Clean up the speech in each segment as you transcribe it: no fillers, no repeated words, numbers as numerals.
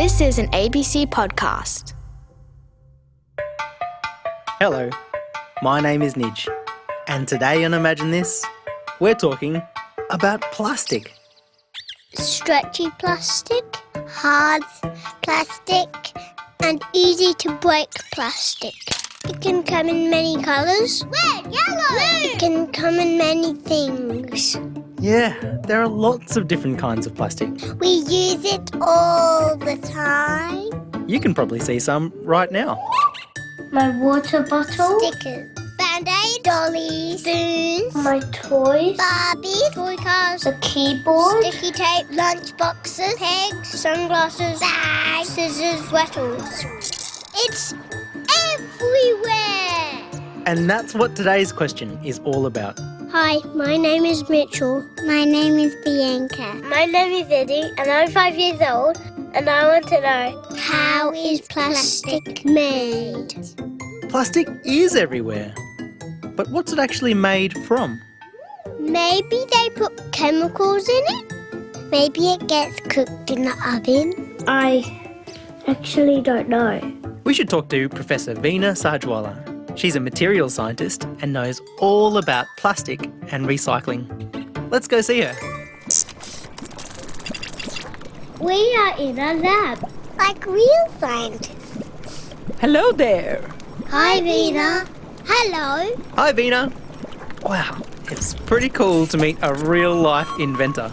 This is an ABC podcast. Hello, my name is Nidge, and today on Imagine This, we're talking about plastic. Stretchy plastic, hard plastic, and easy to break plastic. It can come in many colours. Red, yellow, blue. It can come in many things. Yeah, there are lots of different kinds of plastic. We use it all the time. You can probably see some right now. My water bottle. Stickers. Band-Aid. Dollies. Spoons. My toys. Barbies. Toy cars. The keyboard. Sticky tape. Lunch boxes. Pegs. Sunglasses. Bags. Scissors. Rattles. It's everywhere. And that's what today's question is all about. Hi, my name is Mitchell. My name is Bianca. My name is Eddie, and I'm 5 years old, and I want to know, how is plastic made? Plastic is everywhere. But what's it actually made from? Maybe they put chemicals in it? Maybe it gets cooked in the oven? I actually don't know. We should talk to Professor Veena Sajwala. She's a materials scientist and knows all about plastic and recycling. Let's go see her. We are in a lab, like real scientists. Hello there. Hi, Veena. Hello. Hi, Veena. Wow, it's pretty cool to meet a real-life inventor.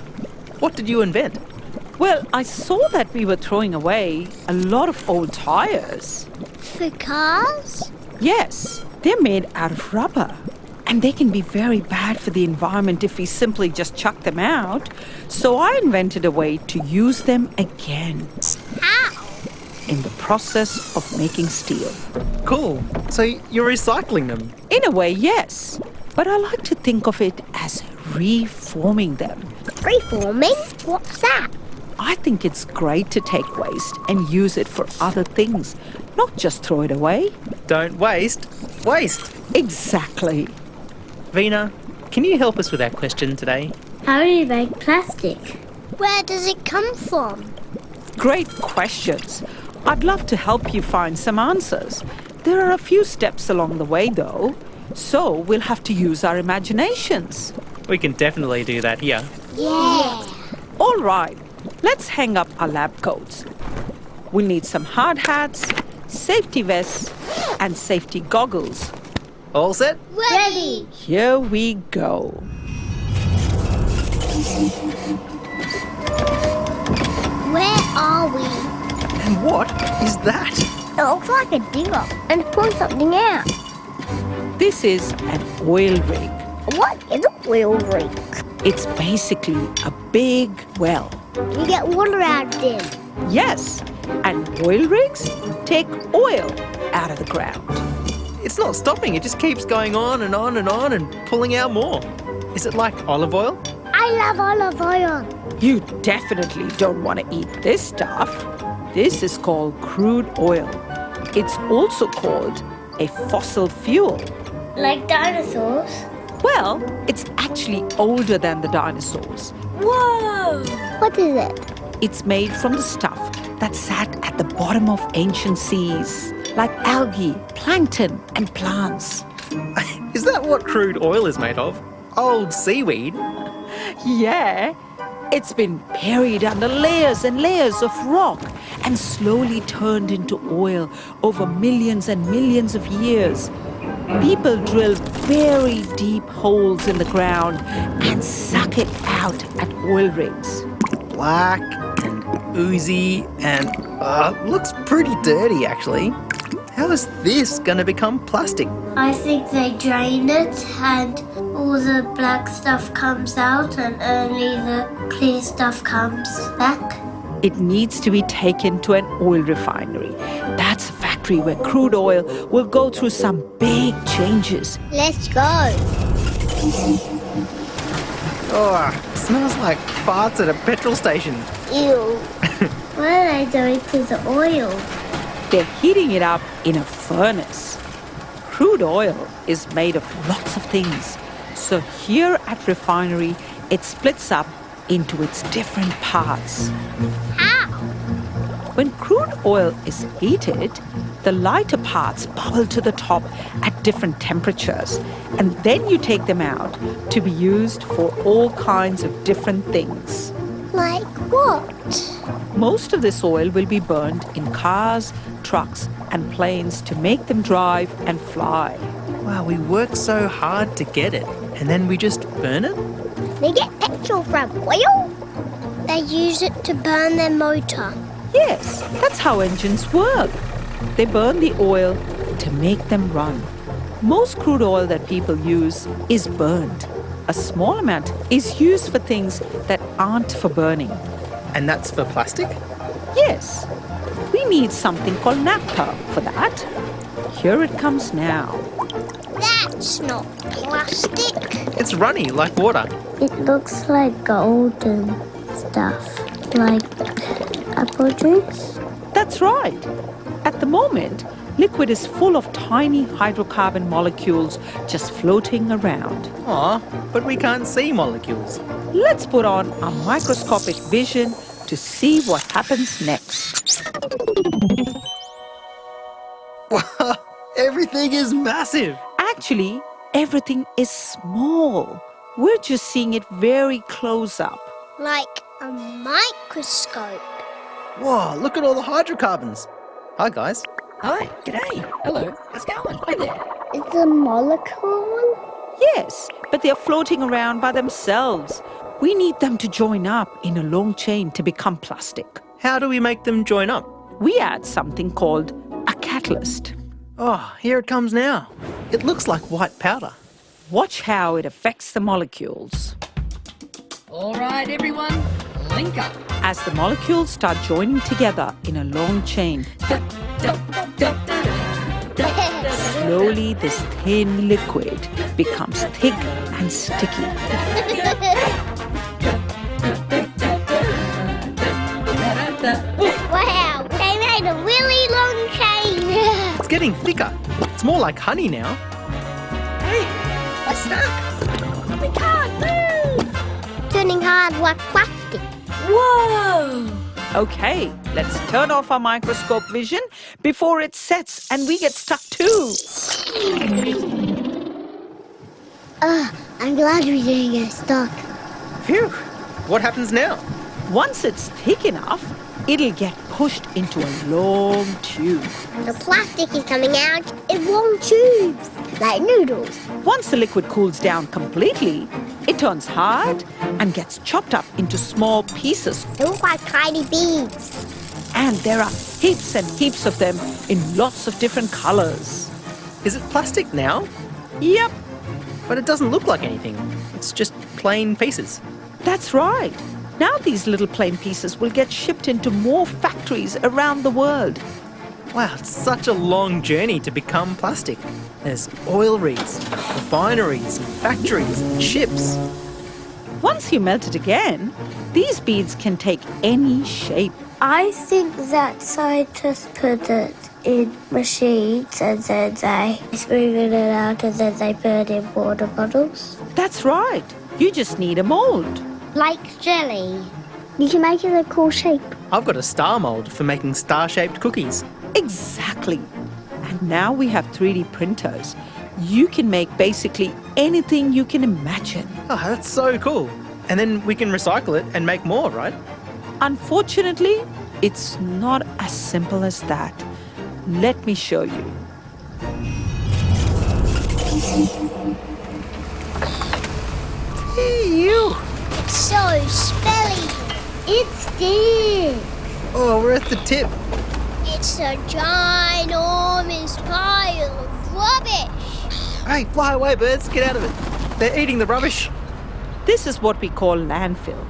What did you invent? Well, I saw that we were throwing away a lot of old tires. For cars? Yes, they're made out of rubber. And they can be very bad for the environment if we simply just chuck them out. So I invented a way to use them again. How? In the process of making steel. Cool. So you're recycling them? In a way, yes. But I like to think of it as reforming them. Reforming? What's that? I think it's great to take waste and use it for other things, not just throw it away. Don't waste. Waste. Exactly. Veena, can you help us with our question today? How do you make plastic? Where does it come from? Great questions. I'd love to help you find some answers. There are a few steps along the way, though, so we'll have to use our imaginations. We can definitely do that here. Yeah. All right, let's hang up our lab coats. We'll need some hard hats, safety vests, and safety goggles. All set? Ready. Here we go. Where are we? And what is that? It looks like a digger and pulling something out. This is an oil rig. What is an oil rig? It's basically a big well. You get water out of them. Yes, and oil rigs take oil out of the ground. It's not stopping. It just keeps going on and on and on and pulling out more. Is it like olive oil? I love olive oil. You definitely don't want to eat this stuff. This is called crude oil. It's also called a fossil fuel. Like dinosaurs? Well, it's actually older than the dinosaurs. Whoa! What is it? It's made from the stuff that sat at the bottom of ancient seas, like algae, plankton, and plants. Is that what crude oil is made of? Old seaweed? Yeah, it's been buried under layers and layers of rock and slowly turned into oil over millions and millions of years. People drill very deep holes in the ground and suck it out at oil rigs. Black and oozy and looks pretty dirty actually. How is this going to become plastic? I think they drain it and all the black stuff comes out and only the clear stuff comes back. It needs to be taken to an oil refinery. That's a factory where crude oil will go through some big changes. Let's go. Oh, it smells like farts at a petrol station. Ew. What are they doing to the oil? They're heating it up in a furnace. Crude oil is made of lots of things. So here at refinery, it splits up into its different parts. How? When crude oil is heated, the lighter parts bubble to the top at different temperatures, and then you take them out to be used for all kinds of different things. Like what? Most of this oil will be burned in cars, trucks, and planes to make them drive and fly. Wow, we work so hard to get it, and then we just burn it? They get petrol from oil? They use it to burn their motor. Yes, that's how engines work. They burn the oil to make them run. Most crude oil that people use is burned. A small amount is used for things that aren't for burning. And that's for plastic? Yes, we need something called naphtha for that. Here it comes now. That's not plastic. It's runny like water. It looks like golden stuff, like apple juice. That's right. At the moment, liquid is full of tiny hydrocarbon molecules just floating around. Aw, but we can't see molecules. Let's put on our microscopic vision to see what happens next. Wow, everything is massive. Actually, everything is small. We're just seeing it very close up. Like a microscope. Whoa, look at all the hydrocarbons. Hi, guys. Hi, g'day. Hello, how's it going? Hi there. It's a molecule? Yes, but they're floating around by themselves. We need them to join up in a long chain to become plastic. How do we make them join up? We add something called a catalyst. Oh, here it comes now. It looks like white powder. Watch how it affects the molecules. All right, everyone, link up. As the molecules start joining together in a long chain, slowly this thin liquid becomes thick and sticky. Wow, they made a really long chain. It's getting thicker. It's more like honey now. Hey, we're stuck. We can't move. Turning hard like plastic. Whoa! Okay, let's turn off our microscope vision before it sets and we get stuck too. I'm glad we didn't get stuck. Phew. What happens now? Once it's thick enough, it'll get pushed into a long tube. The plastic is coming out in long tubes, like noodles. Once the liquid cools down completely, it turns hard and gets chopped up into small pieces. They look like tiny beads. And there are heaps and heaps of them in lots of different colors. Is it plastic now? Yep, But it doesn't look like anything. It's just plain pieces. that's right. Now these little plain pieces will get shipped into more factories around the world. Wow, it's such a long journey to become plastic. There's oil rigs, refineries, factories, and ships. Once you melt it again, these beads can take any shape. I think that scientists put it in machines and then they smoothen it out and then they put it in water bottles. That's right. You just need a mold. Like jelly. You can make it a cool shape. I've got a star mold for making star-shaped cookies. Exactly. And now we have 3D printers. You can make basically anything you can imagine. Oh, that's so cool. And then we can recycle it and make more, right? Unfortunately, it's not as simple as that. Let me show you. Ew. It's so smelly. It's deep. Oh, we're at the tip. It's a ginormous pile of rubbish. Hey, fly away, birds. Get out of it. They're eating the rubbish. This is what we call landfill.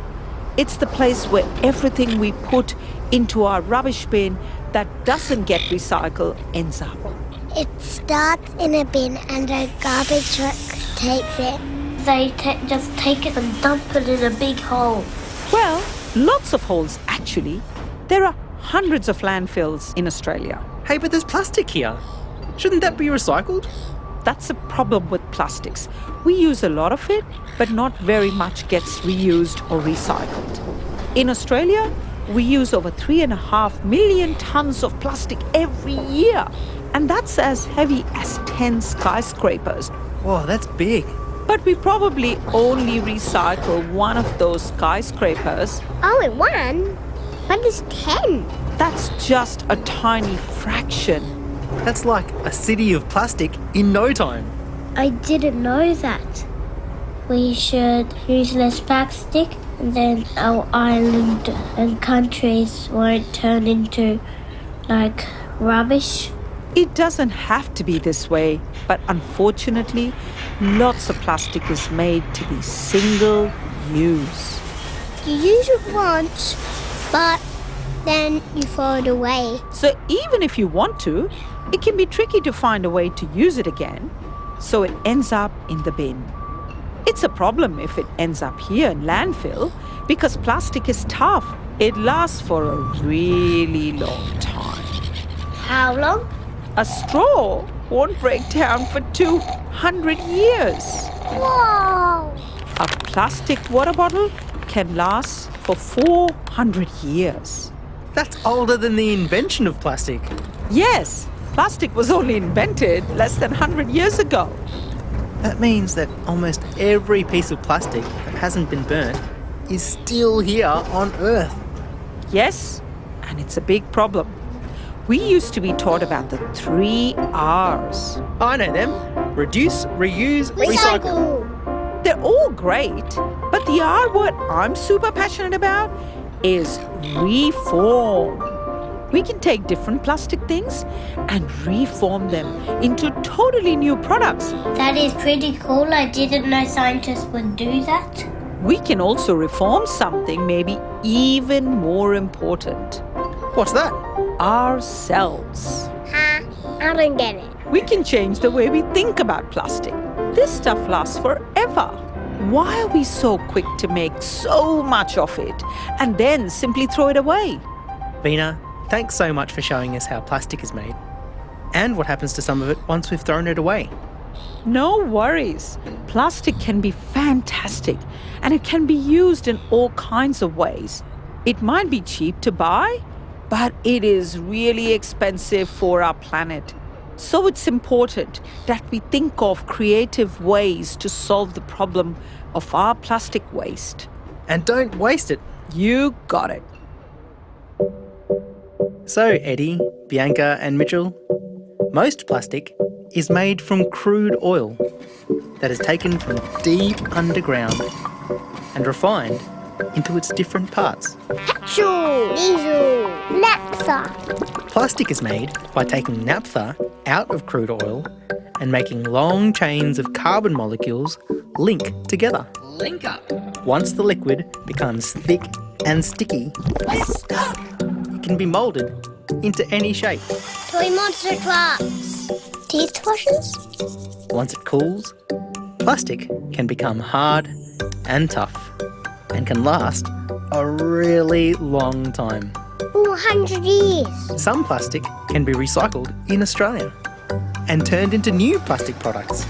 It's the place where everything we put into our rubbish bin that doesn't get recycled ends up. It starts in a bin and a garbage truck takes it. They just take it and dump it in a big hole. Well, lots of holes actually. There are hundreds of landfills in Australia. Hey, but there's plastic here. Shouldn't that be recycled? That's a problem with plastics. We use a lot of it, but not very much gets reused or recycled. In Australia, we use over 3.5 million tons of plastic every year. And that's as heavy as 10 skyscrapers. Whoa, that's big. But we probably only recycle one of those skyscrapers. Only one? What is 10? That's just a tiny fraction. That's like a city of plastic in no time. I didn't know that. We should use less plastic, and then our island and countries won't turn into, like, rubbish. It doesn't have to be this way, but unfortunately, lots of plastic is made to be single use. You use it once, but then you throw it away. So even if you want to, it can be tricky to find a way to use it again, so it ends up in the bin. It's a problem if it ends up here in landfill because plastic is tough. It lasts for a really long time. How long? A straw won't break down for 200 years. Whoa! A plastic water bottle can last for 400 years. That's older than the invention of plastic. Yes, plastic was only invented less than 100 years ago. That means that almost every piece of plastic that hasn't been burnt is still here on Earth. Yes, and it's a big problem. We used to be taught about the 3 R's. I know them. Reduce, reuse, recycle. They're all great, but the R word I'm super passionate about is reform. We can take different plastic things and reform them into totally new products. That is pretty cool. I didn't know scientists would do that. We can also reform something maybe even more important. What's that? Ourselves. Huh? I don't get it. We can change the way we think about plastic. This stuff lasts forever. Why are we so quick to make so much of it and then simply throw it away? Veena, thanks so much for showing us how plastic is made and what happens to some of it once we've thrown it away. No worries. Plastic can be fantastic and it can be used in all kinds of ways. It might be cheap to buy, but it is really expensive for our planet. So it's important that we think of creative ways to solve the problem of our plastic waste. And don't waste it. You got it. So, Eddie, Bianca and Mitchell, most plastic is made from crude oil that is taken from deep underground and refined into its different parts. Petrol, diesel, naphtha. Plastic is made by taking naphtha out of crude oil and making long chains of carbon molecules link together. Link up. Once the liquid becomes thick and sticky, We're stuck. it can be moulded into any shape. Toy monster trucks. Teeth brushes. Once it cools, plastic can become hard and tough and can last a really long time. 400 years. Some plastic can be recycled in Australia and turned into new plastic products.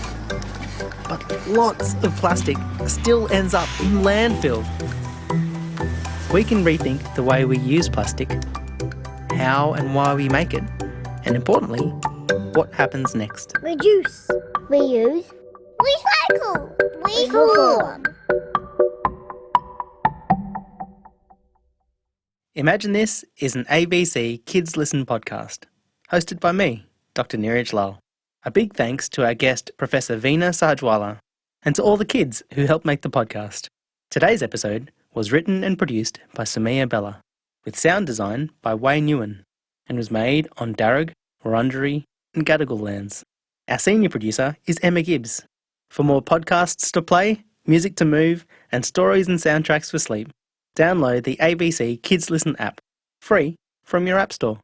But lots of plastic still ends up in landfill. We can rethink the way we use plastic, how and why we make it, and importantly, what happens next. Reduce. Reuse. Recycle. Reform. Imagine This is an ABC Kids Listen podcast, hosted by me, Dr. Neeraj Lal. A big thanks to our guest, Professor Veena Sajwala, and to all the kids who helped make the podcast. Today's episode was written and produced by Sumia Bella, with sound design by Wayne Ewan, and was made on Darug, Wurundjeri and Gadigal lands. Our senior producer is Emma Gibbs. For more podcasts to play, music to move, and stories and soundtracks for sleep, download the ABC Kids Listen app, free from your app store.